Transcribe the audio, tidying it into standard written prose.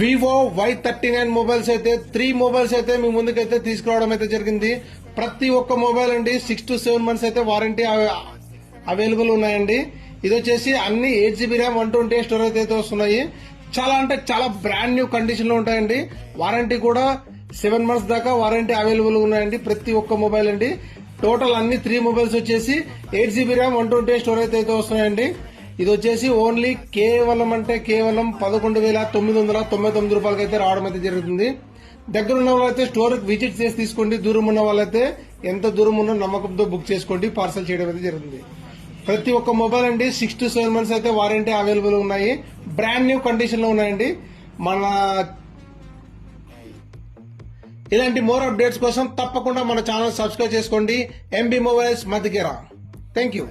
Vivo Y39 mobiles అయితే 3 mobiles అయితే మీ ముందుకైతే తీసుకురావడం అయితే జరిగింది. ప్రతి ఒక్క మొబైల్ అండి 6 to 7 months అయితే వారంటీ అవైలబుల్ ఉన్నాయండి. ఇది వచ్చేసి అన్ని 8GB ర్యామ్ 128 స్టోరేజ్ అయితే వస్తున్నాయి. చాలా అంటే చాలా బ్రాండ్ న్యూ కండిషన్ లో ఉంటాయండి. వారంటీ కూడా 7 months దాకా వారంటీ అవైలబుల్ ఉన్నాయండి ప్రతి ఒక్క మొబైల్ అండి. టోటల్ అన్ని 3 మొబైల్స్ వచ్చేసి 8GB ర్యామ్ 128 స్టోరేజ్ అయితే వస్తున్నాయండి. ఇది వచ్చేసి ఓన్లీ కేవలం 11,999 రూపాయలకి అయితే రావడం అయితే జరుగుతుంది. దగ్గర ఉన్న వాళ్ళైతే స్టోర్ విజిట్ చేసి తీసుకోండి. దూరం ఉన్న వాళ్ళైతే ఎంత దూరం ఉన్న నమ్మకంతో బుక్ చేసుకోండి. పార్సల్ చేయడం అయితే జరుగుతుంది. ప్రతి ఒక్క మొబైల్ అండి 6 to 7 months అయితే వారంటీ అవైలబుల్ ఉన్నాయి. బ్రాండ్ న్యూ కండిషన్ లో ఉన్నాయండి. మన ఇలాంటి మోర్ అప్డేట్స్ కోసం తప్పకుండా మన ఛానల్ సబ్స్క్రైబ్ చేసుకోండి. ఎంబీ మొబైల్స్ మధ్యకేరా. Thank you.